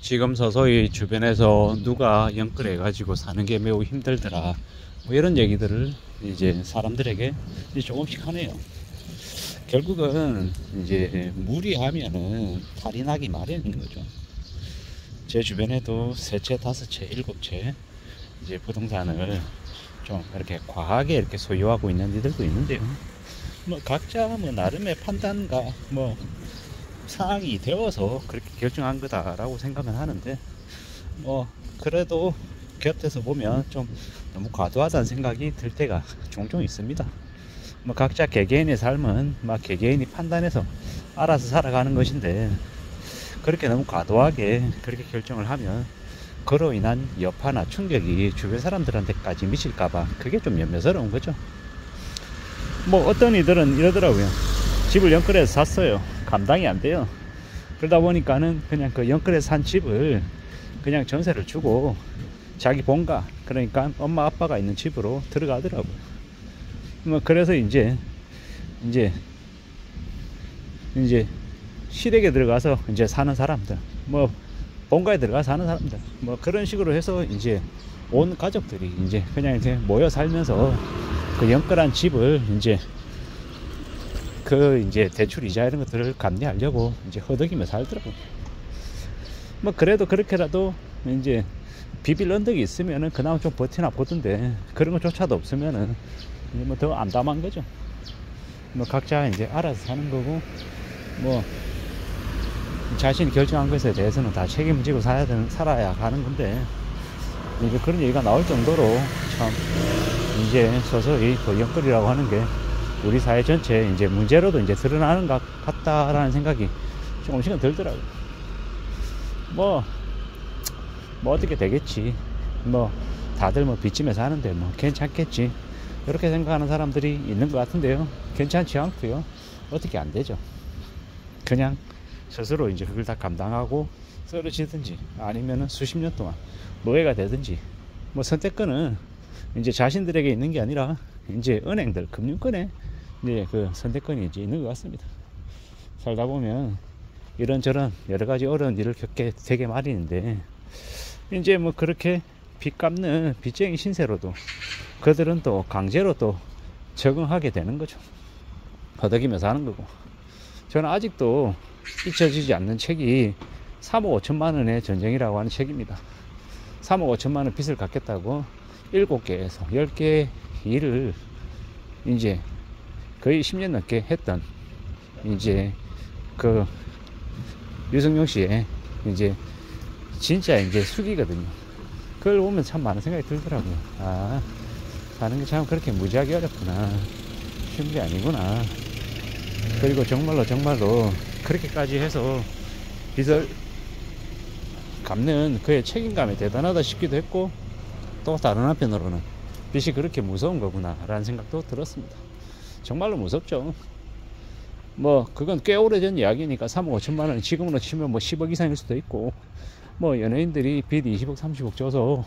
지금 서서히 주변에서 누가 연끌해 가지고 사는 게 매우 힘들더라, 뭐 이런 얘기들을 이제 사람들에게 이제 조금씩 하네요. 결국은 이제 무리하면은 탈이 나기 마련인 거죠. 제 주변에도 세 채, 다섯 채, 일곱 채 이제 부동산을 좀 이렇게 과하게 이렇게 소유하고 있는 이들도 있는데요. 뭐 각자 뭐 나름의 판단과 뭐 상황이 되어서 그렇게 결정한 거다라고 생각은 하는데, 뭐 그래도 곁에서 보면 좀 너무 과도하다는 생각이 들 때가 종종 있습니다. 뭐 각자 개개인의 삶은 막 개개인이 판단해서 알아서 살아가는 것인데, 그렇게 너무 과도하게 그렇게 결정을 하면 그로 인한 여파나 충격이 주변 사람들한테까지 미칠까봐 그게 좀 염려스러운 거죠. 뭐 어떤 이들은 이러더라고요. 집을 연끌해서 샀어요. 감당이 안 돼요. 그러다 보니까는 그냥 그 연끌해서 산 집을 그냥 전세를 주고 자기 본가, 그러니까 엄마 아빠가 있는 집으로 들어가더라고요. 뭐 그래서 이제 시댁에 들어가서 이제 사는 사람들, 뭐 본가에 들어가 사는 사람들, 뭐 그런 식으로 해서 이제 온 가족들이 이제 그냥 이제 모여 살면서 그 연끌한 집을 이제 대출 이자 이런 것들을 감내하려고 이제 허덕이며 살더라고. 뭐 그래도 그렇게라도 이제 비빌 언덕이 있으면은 그나마 좀 버티나 보던데, 그런 것조차도 없으면은 뭐 더 암담한 거죠. 뭐 각자 이제 알아서 사는 거고, 뭐 자신이 결정한 것에 대해서는 다 책임지고 살아야 하는 건데, 이제 그런 얘기가 나올 정도로 참 이제 서서히 그 연끌이라고 하는 게 우리 사회 전체 이제 문제로도 이제 드러나는 것 같다라는 생각이 조금씩은 들더라고요. 뭐 어떻게 되겠지, 뭐 다들 뭐 빚지면서 하는데 뭐 괜찮겠지, 이렇게 생각하는 사람들이 있는 것 같은데요. 괜찮지 않고요. 어떻게 안 되죠. 그냥 스스로 이제 그걸 다 감당하고 쓰러지든지 아니면은 수십 년 동안 노예가 되든지, 뭐 선택권은 이제 자신들에게 있는 게 아니라 이제 은행들, 금융권에 이제 그 선택권이 이제 있는 것 같습니다. 살다 보면 이런저런 여러 가지 어려운 일을 겪게 되게 마련인데, 이제 뭐 그렇게 빚 갚는 빚쟁이 신세로도 그들은 또 강제로 또 적응하게 되는 거죠. 허덕이면서 하는 거고. 저는 아직도 잊혀지지 않는 책이 3억 5천만 원의 전쟁이라고 하는 책입니다. 3억 5천만 원 빚을 갚겠다고 7개에서 10개 일을 이제 거의 10년 넘게 했던 이제 그 유승용 씨의 이제 진짜 이제 수기거든요. 그걸 보면 참 많은 생각이 들더라고요. 아, 사는 게 참 그렇게 무지하게 어렵구나, 쉬운 게 아니구나. 그리고 정말로 그렇게까지 해서 빚을 갚는 그의 책임감이 대단하다 싶기도 했고, 또 다른 한편으로는 빚이 그렇게 무서운 거구나 라는 생각도 들었습니다. 정말로 무섭죠. 뭐 그건 꽤 오래전 이야기니까 3억 5천만 원 지금으로 치면 뭐 10억 이상일 수도 있고, 뭐 연예인들이 빚 20억 30억 줘서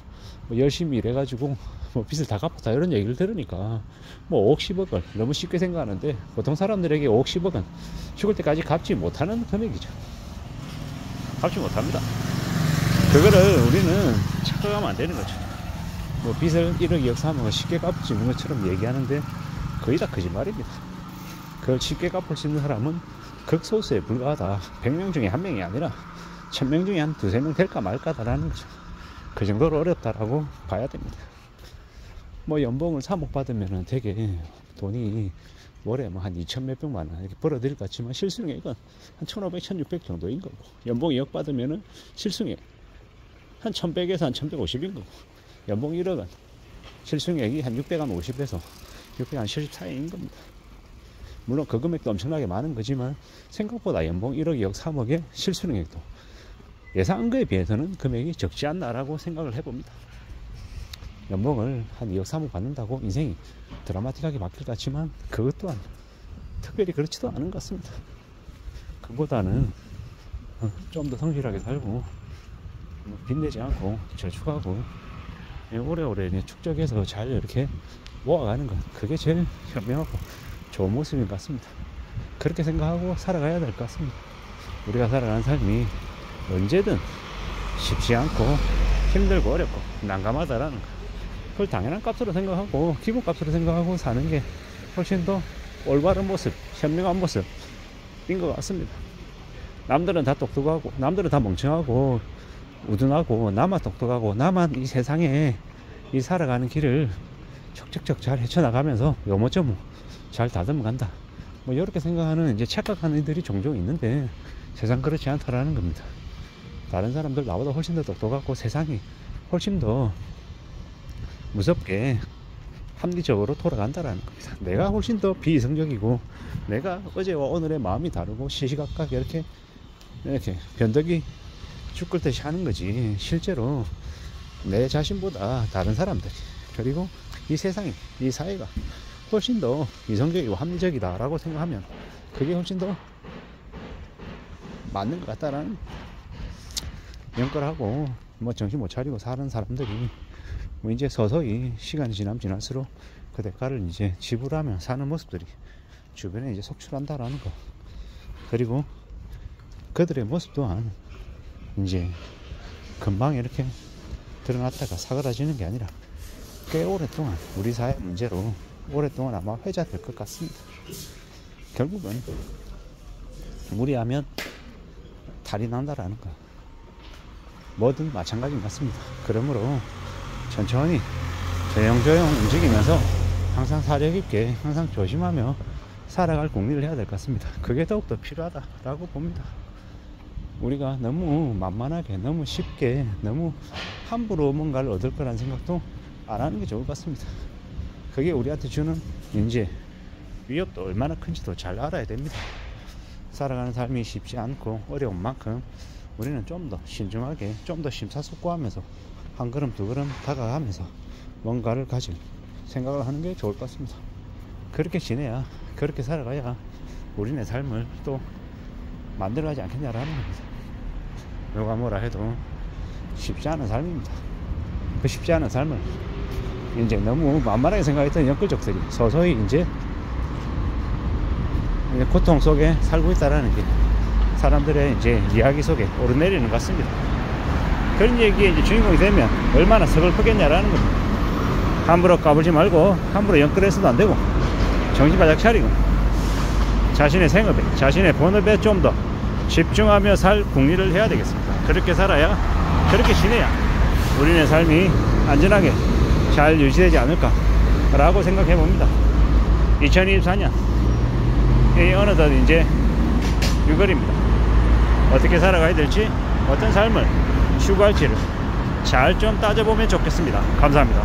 뭐 열심히 일해가지고 뭐 빚을 다 갚았다 이런 얘기를 들으니까 뭐 5억 10억을 너무 쉽게 생각하는데, 보통 사람들에게 5억 10억은 죽을 때까지 갚지 못하는 금액이죠. 갚지 못합니다. 그거를 우리는 착각하면 안 되는 거죠. 뭐 빚을 1억 2억 3억을 쉽게 갚을 수 있는 것처럼 얘기하는데 거의 다 거짓말입니다. 그걸 쉽게 갚을 수 있는 사람은 극소수에 불과하다. 100명 중에 1명이 아니라 1000명 중에 한 2~3명 될까 말까다라는 거죠. 그 정도로 어렵다라고 봐야 됩니다. 뭐 연봉을 3억 받으면 되게 돈이 월에 뭐 한 2천 몇백만 원 이렇게 벌어들일 것 같지만 실수령액은 한 1500, 1600 정도인 거고, 연봉 2억 받으면은 실수령액 한 1100에서 한 1150인 거고, 연봉 1억은 실수령액이 한 650에서 640 사이인 겁니다. 물론 그 금액도 엄청나게 많은 거지만 생각보다 연봉 1억, 2억, 3억의 실수령액도 예상한 거에 비해서는 금액이 적지 않나라고 생각을 해봅니다. 연봉을 한 2억 3억 받는다고 인생이 드라마틱하게 바뀔 것 같지만 그것 또한 특별히 그렇지도 않은 것 같습니다. 그보다는 좀 더 성실하게 살고 빚내지 않고 저축하고 오래오래 축적해서 잘 이렇게 모아가는 것, 그게 제일 현명하고 좋은 모습인 것 같습니다. 그렇게 생각하고 살아가야 될 것 같습니다. 우리가 살아가는 삶이 언제든 쉽지 않고 힘들고 어렵고 난감하다라는 거. 그걸 당연한 값으로 생각하고 기본값으로 생각하고 사는 게 훨씬 더 올바른 모습, 현명한 모습인 것 같습니다. 남들은 다 똑똑하고 남들은 다 멍청하고 우둔하고 나만 똑똑하고 나만 이 세상에 이 살아가는 길을 척척척 잘 헤쳐나가면서 요모저모 잘 다듬어 간다, 뭐 이렇게 생각하는 이제 착각하는 이들이 종종 있는데 세상 그렇지 않다라는 겁니다. 다른 사람들 나보다 훨씬 더 똑똑하고 세상이 훨씬 더 무섭게 합리적으로 돌아간다라는 겁니다. 내가 훨씬 더 비이성적이고 내가 어제와 오늘의 마음이 다르고 시시각각 이렇게 변덕이 죽을듯이 하는 거지, 실제로 내 자신보다 다른 사람들이 그리고 이 세상이 이 사회가 훨씬 더 이성적이고 합리적이다 라고 생각하면 그게 훨씬 더 맞는 것 같다라는, 연결하고 뭐 정신 못 차리고 사는 사람들이 뭐 이제 서서히 시간이 지나면 지날수록 그 대가를 이제 지불하며 사는 모습들이 주변에 이제 속출한다라는 거. 그리고 그들의 모습 또한 이제 금방 이렇게 드러났다가 사그라지는 게 아니라 꽤 오랫동안 우리 사회 문제로 오랫동안 아마 회자될 것 같습니다. 결국은 무리하면 탈이 난다라는 거. 뭐든 마찬가지인 것 같습니다. 그러므로 천천히 조용조용 움직이면서 항상 사려 깊게 항상 조심하며 살아갈 공리를 해야 될 것 같습니다. 그게 더욱더 필요하다라고 봅니다. 우리가 너무 만만하게 너무 쉽게 너무 함부로 뭔가를 얻을 거라는 생각도 안 하는 게 좋을 것 같습니다. 그게 우리한테 주는 이제 위협도 얼마나 큰지도 잘 알아야 됩니다. 살아가는 삶이 쉽지 않고 어려운 만큼 우리는 좀 더 신중하게 좀 더 심사숙고하면서 한 걸음 두 걸음 다가가면서 뭔가를 가질 생각을 하는 게 좋을 것 같습니다. 그렇게 지내야, 그렇게 살아가야 우리네 삶을 또 만들어가지 않겠냐라는 겁니다. 누가 뭐라 해도 쉽지 않은 삶입니다. 그 쉽지 않은 삶을 이제 너무 만만하게 생각했던 영끌족들이 서서히 이제 고통 속에 살고 있다라는 게 사람들의 이제 이야기 속에 오르내리는 것 같습니다. 그런 얘기에 이제 주인공이 되면 얼마나 서글프겠냐라는 겁니다. 함부로 까불지 말고 함부로 연끌해서도 안 되고 정신 바짝 차리고 자신의 생업에 자신의 본업에 좀 더 집중하며 살 궁리를 해야 되겠습니다. 그렇게 살아야, 그렇게 지내야 우리네 삶이 안전하게 잘 유지되지 않을까 라고 생각해 봅니다. 2024년 어느덧 이제 6월입니다. 어떻게 살아가야 될지, 어떤 삶을 추구할지를 잘 좀 따져보면 좋겠습니다. 감사합니다.